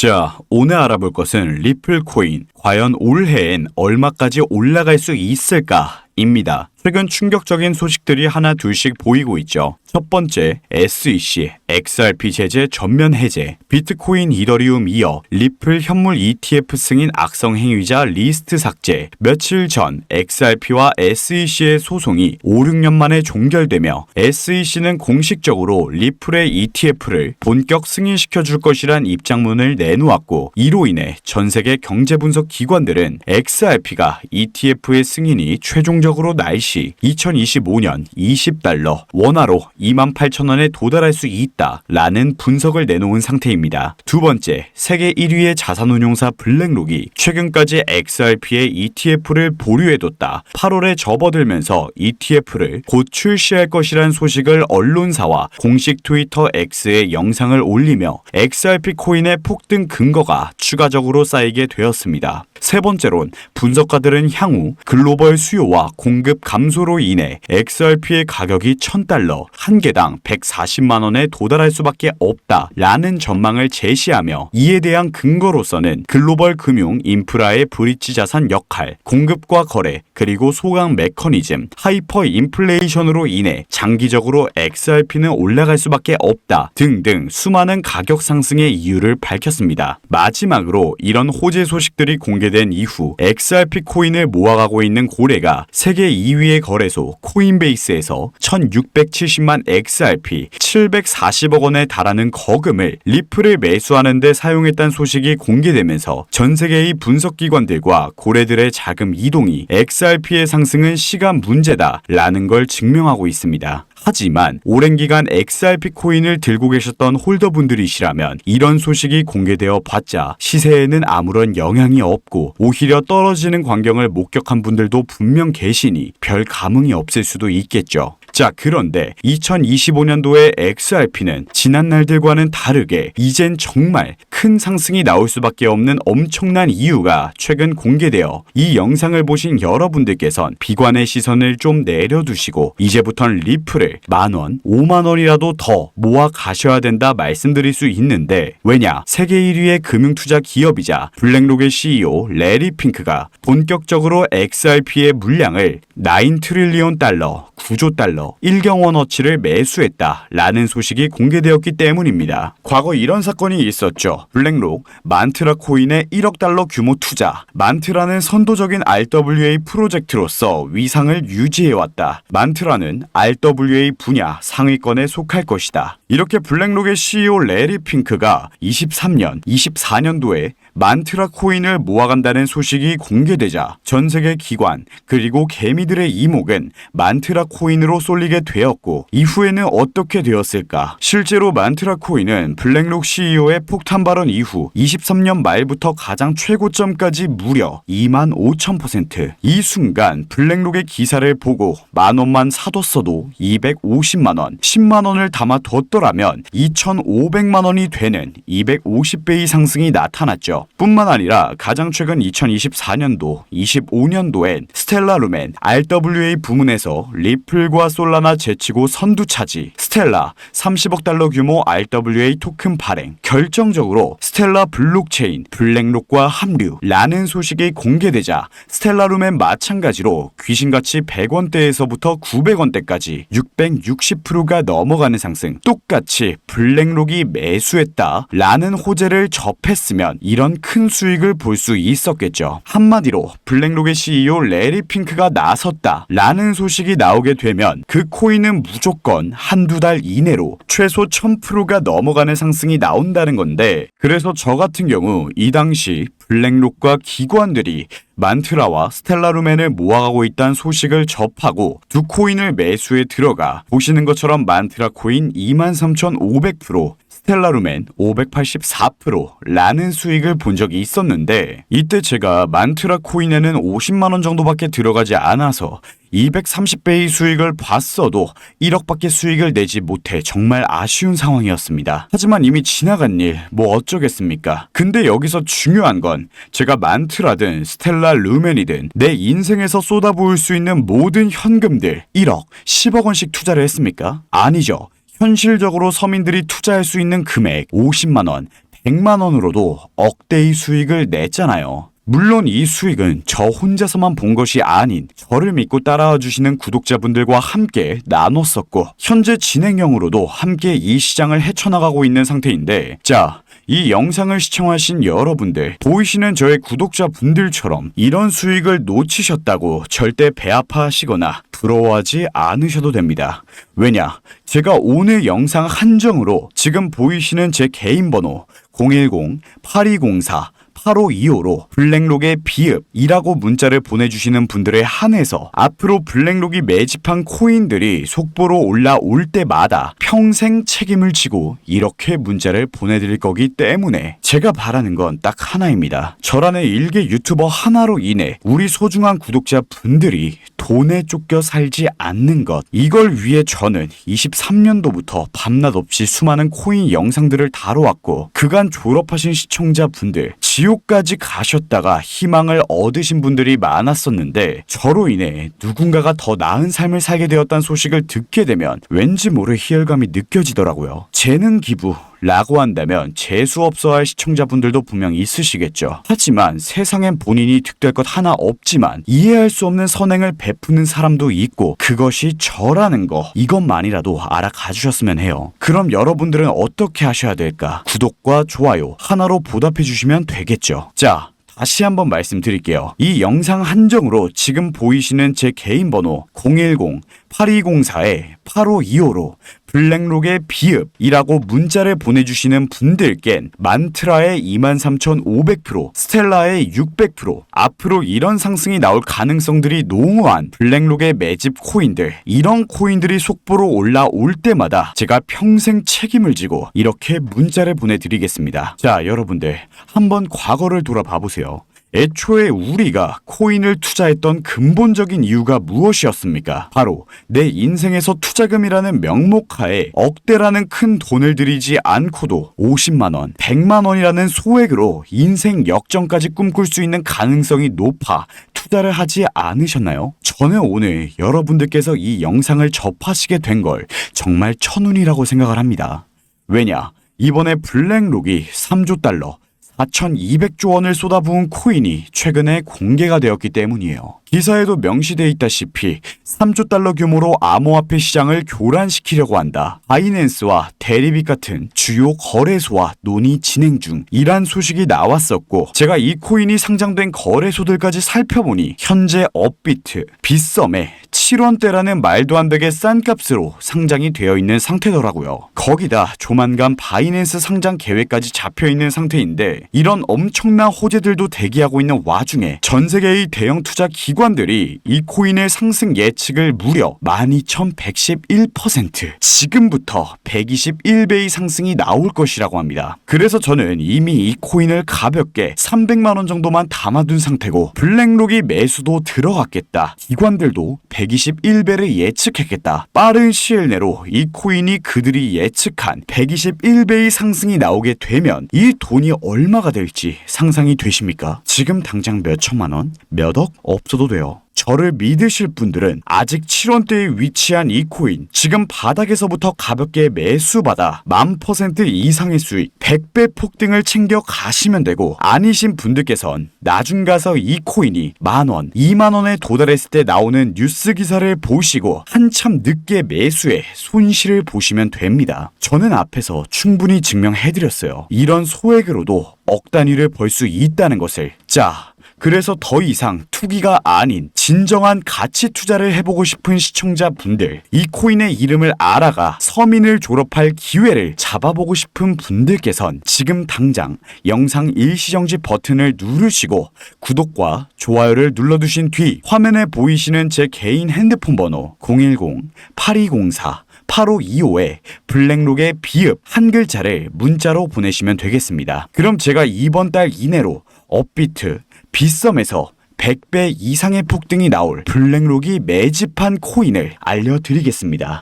자, 오늘 알아볼 것은 리플 코인, 과연 올해엔 얼마까지 올라갈 수 있을까? 입니다. 최근 충격적인 소식들이 하나 둘씩 보이고 있죠. 첫 번째, SEC, XRP 제재 전면 해제, 비트코인, 이더리움 이어 리플 현물 ETF 승인 악성 행위자 리스트 삭제. 며칠 전 XRP와 SEC의 소송이 5, 6년 만에 종결되며 SEC는 공식적으로 리플의 ETF를 본격 승인시켜 줄 것이란 입장문을 내놓았고, 이로 인해 전 세계 경제 분석 기관들은 XRP가 ETF의 승인이 최종적으로 날 시 2025년 20달러, 원화로 28,000원에 도달할 수 있다라는 분석을 내놓은 상태입니다. 두 번째, 세계 1위의 자산운용사 블랙록이 최근까지 XRP의 ETF를 보류해뒀다 8월에 접어들면서 ETF를 곧 출시할 것이란 소식을 언론사와 공식 트위터 X에 영상을 올리며 XRP 코인의 폭등 근거가 추가적으로 쌓이게 되었습니다. 세 번째론, 분석가들은 향후 글로벌 수요와 공급 감소로 인해 XRP의 가격이 1,000달러, 한 개당 140만원에 도달할 수밖에 없다라는 전망을 제시하며, 이에 대한 근거로서는 글로벌 금융 인프라의 브릿지 자산 역할, 공급과 거래, 그리고 소강 메커니즘, 하이퍼 인플레이션으로 인해 장기적으로 XRP는 올라갈 수밖에 없다 등등 수많은 가격 상승의 이유를 밝혔습니다. 마지막으로, 이런 호재 소식들이 공개된 이후 XRP 코인을 모아가고 있는 고래가 세계 2위의 거래소 코인베이스에서 1,670만 XRP 740억 원에 달하는 거금을 리플을 매수하는 데 사용했다는 소식이 공개되면서 전 세계의 분석기관들과 고래들의 자금 이동이 XRP의 상승은 시간 문제다라는 걸 증명하고 있습니다. 하지만 오랜 기간 XRP 코인을 들고 계셨던 홀더분들이시라면 이런 소식이 공개되어 봤자 시세에는 아무런 영향이 없고 오히려 떨어지는 광경을 목격한 분들도 분명 계시니 별 감흥이 없을 수도 있겠죠. 자, 그런데 2025년도의 XRP는 지난 날들과는 다르게 이젠 정말 큰 상승이 나올 수밖에 없는 엄청난 이유가 최근 공개되어 이 영상을 보신 여러분들께선 비관의 시선을 좀 내려두시고 이제부턴 리플을 10,000원, 50,000원이라도 더 모아 가셔야 된다 말씀드릴 수 있는데, 왜냐? 세계 1위의 금융투자 기업이자 블랙록의 CEO 레리 핑크가 본격적으로 XRP의 물량을 9 트릴리온 달러, 9조 달러, 1경원어치를 매수했다라는 소식이 공개되었기 때문입니다. 과거 이런 사건이 있었죠. 블랙록, 만트라 코인의 1억 달러 규모 투자. 만트라는 선도적인 RWA 프로젝트로서 위상을 유지해왔다. 만트라는 RWA 분야 상위권에 속할 것이다. 이렇게 블랙록의 CEO 레리 핑크가 23년, 24년도에 만트라 코인을 모아간다는 소식이 공개되자 전 세계 기관 그리고 개미들의 이목은 만트라 코인으로 쏠리게 되었고, 이후에는 어떻게 되었을까? 실제로 만트라 코인은 블랙록 CEO의 폭탄 발언 이후 23년 말부터 가장 최고점까지 무려 25,000%. 이 순간 블랙록의 기사를 보고 10,000원만 사뒀어도 250만원, 10만원을 담아뒀더라면 2,500만원이 되는 250배의 상승이 나타났죠. 뿐만 아니라 가장 최근 2024년도, 25년도엔 스텔라 루멘 RWA 부문에서 리플과 솔라나 제치고 선두차지, 스텔라 30억 달러 규모 RWA 토큰 발행, 결정적으로 스텔라 블록체인 블랙록과 합류라는 소식이 공개되자 스텔라 루멘 마찬가지로 귀신같이 100원대에서부터 900원대까지 660%가 넘어가는 상승, 똑같이 블랙록이 매수했다라는 호재를 접했으면 이런 큰 수익을 볼 수 있었겠죠. 한마디로 블랙록의 CEO 레리 핑크가 나섰다라는 소식이 나오게 되면 그 코인은 무조건 한두 달 이내로 최소 1000%가 넘어가는 상승이 나온다는 건데, 그래서 저 같은 경우 이 당시 블랙록과 기관들이 만트라와 스텔라 루멘을 모아가고 있다는 소식을 접하고 두 코인을 매수에 들어가 보시는 것처럼 만트라 코인 23,500%, 스텔라 루멘 584%라는 수익을 본 적이 있었는데, 이때 제가 만트라 코인에는 50만원 정도밖에 들어가지 않아서 230배의 수익을 봤어도 1억밖에 수익을 내지 못해 정말 아쉬운 상황이었습니다. 하지만 이미 지나간 일, 뭐 어쩌겠습니까? 근데 여기서 중요한 건 제가 만트라든 스텔라 루멘이든 내 인생에서 쏟아부을 수 있는 모든 현금들 1억, 10억 원씩 투자를 했습니까? 아니죠. 현실적으로 서민들이 투자할 수 있는 금액 50만원, 100만 원으로도 억대의 수익을 냈잖아요. 물론 이 수익은 저 혼자서만 본 것이 아닌 저를 믿고 따라와 주시는 구독자분들과 함께 나눴었고 현재 진행형으로도 함께 이 시장을 헤쳐나가고 있는 상태인데, 자, 이 영상을 시청하신 여러분들, 보이시는 저의 구독자분들처럼 이런 수익을 놓치셨다고 절대 배 아파하시거나 부러워하지 않으셔도 됩니다. 왜냐? 제가 오늘 영상 한정으로 지금 보이시는 제 개인 번호 010-8204-8525로 블랙록의 비읍이라고 문자를 보내주시는 분들에 한해서 앞으로 블랙록이 매집한 코인들이 속보로 올라올 때마다 평생 책임을 지고 이렇게 문자를 보내드릴 거기 때문에 제가 바라는 건 딱 하나입니다. 저라는 일개 유튜버 하나로 인해 우리 소중한 구독자분들이 돈에 쫓겨 살지 않는 것, 이걸 위해 저는 23년도부터 밤낮 없이 수많은 코인 영상들을 다뤄왔고 그간 졸업하신 시청자분들, 지옥까지 가셨다가 희망을 얻으신 분들이 많았었는데 저로 인해 누군가가 더 나은 삶을 살게 되었다는 소식을 듣게 되면 왠지 모를 희열감이 느껴지더라고요. 재능 기부 라고 한다면 재수없어 할 시청자분들도 분명 있으시겠죠. 하지만 세상엔 본인이 득될 것 하나 없지만 이해할 수 없는 선행을 베푸는 사람도 있고 그것이 저라는 거, 이것만이라도 알아가 주셨으면 해요. 그럼 여러분들은 어떻게 하셔야 될까? 구독과 좋아요 하나로 보답해 주시면 되겠죠. 자, 다시 한번 말씀드릴게요. 이 영상 한정으로 지금 보이시는 제 개인 번호 010-8204-8525로 블랙록의 비읍이라고 문자를 보내주시는 분들께는 만트라의 23,500%, 스텔라의 600%, 앞으로 이런 상승이 나올 가능성들이 농후한 블랙록의 매집 코인들, 이런 코인들이 속보로 올라올 때마다 제가 평생 책임을 지고 이렇게 문자를 보내드리겠습니다. 자, 여러분들 한번 과거를 돌아봐 보세요. 애초에 우리가 코인을 투자했던 근본적인 이유가 무엇이었습니까? 바로 내 인생에서 투자금이라는 명목하에 억대라는 큰 돈을 들이지 않고도 50만원, 100만원이라는 소액으로 인생 역전까지 꿈꿀 수 있는 가능성이 높아 투자를 하지 않으셨나요? 저는 오늘 여러분들께서 이 영상을 접하시게 된 걸 정말 천운이라고 생각을 합니다. 왜냐? 이번에 블랙록이 3조 달러, 4,200조 원을 쏟아부은 코인이 최근에 공개가 되었기 때문이에요. 기사에도 명시되어 있다시피 3조 달러 규모로 암호화폐 시장을 교란시키려고 한다. 바이낸스와 대리빗 같은 주요 거래소와 논의 진행 중이란 소식이 나왔었고, 제가 이 코인이 상장된 거래소들까지 살펴보니 현재 업비트, 빗썸에 7원대라는 말도 안 되게 싼 값으로 상장이 되어 있는 상태더라고요. 거기다 조만간 바이낸스 상장 계획까지 잡혀 있는 상태인데, 이런 엄청난 호재들도 대기하고 있는 와중에 전 세계의 대형 투자 기관들이 이 코인의 상승 예측을 무려 12,111%, 지금부터 121배의 상승이 나올 것이라고 합니다. 그래서 저는 이미 이 코인을 가볍게 300만원 정도만 담아둔 상태고, 블랙록이 매수도 들어갔겠다, 기관들도 121배를 예측했겠다, 빠른 시일 내로 이 코인이 그들이 예측한 121배의 상승이 나오게 되면 이 돈이 얼마가 될지 상상이 되십니까? 지금 당장 몇 천만원, 몇 억 없어도 돼요. 저를 믿으실 분들은 아직 7원대에 위치한 이 코인, 지금 바닥에서부터 가볍게 매수받아 1000% 이상의 수익, 100배 폭등을 챙겨 가시면 되고, 아니신 분들께선 나중 가서 이 코인이 만원, 2만원에 도달했을 때 나오는 뉴스 기사를 보시고 한참 늦게 매수해 손실을 보시면 됩니다. 저는 앞에서 충분히 증명해드렸어요. 이런 소액으로도 억 단위를 벌 수 있다는 것을. 자, 그래서 더 이상 투기가 아닌 진정한 가치 투자를 해보고 싶은 시청자분들, 이 코인의 이름을 알아가 서민을 졸업할 기회를 잡아보고 싶은 분들께선 지금 당장 영상 일시정지 버튼을 누르시고 구독과 좋아요를 눌러두신 뒤 화면에 보이시는 제 개인 핸드폰 번호 010-8204-8525에 블랙록의 비읍 한 글자를 문자로 보내시면 되겠습니다. 그럼 제가 이번 달 이내로 업비트, 빗썸에서 100배 이상의 폭등이 나올 블랙록이 매집한 코인을 알려드리겠습니다.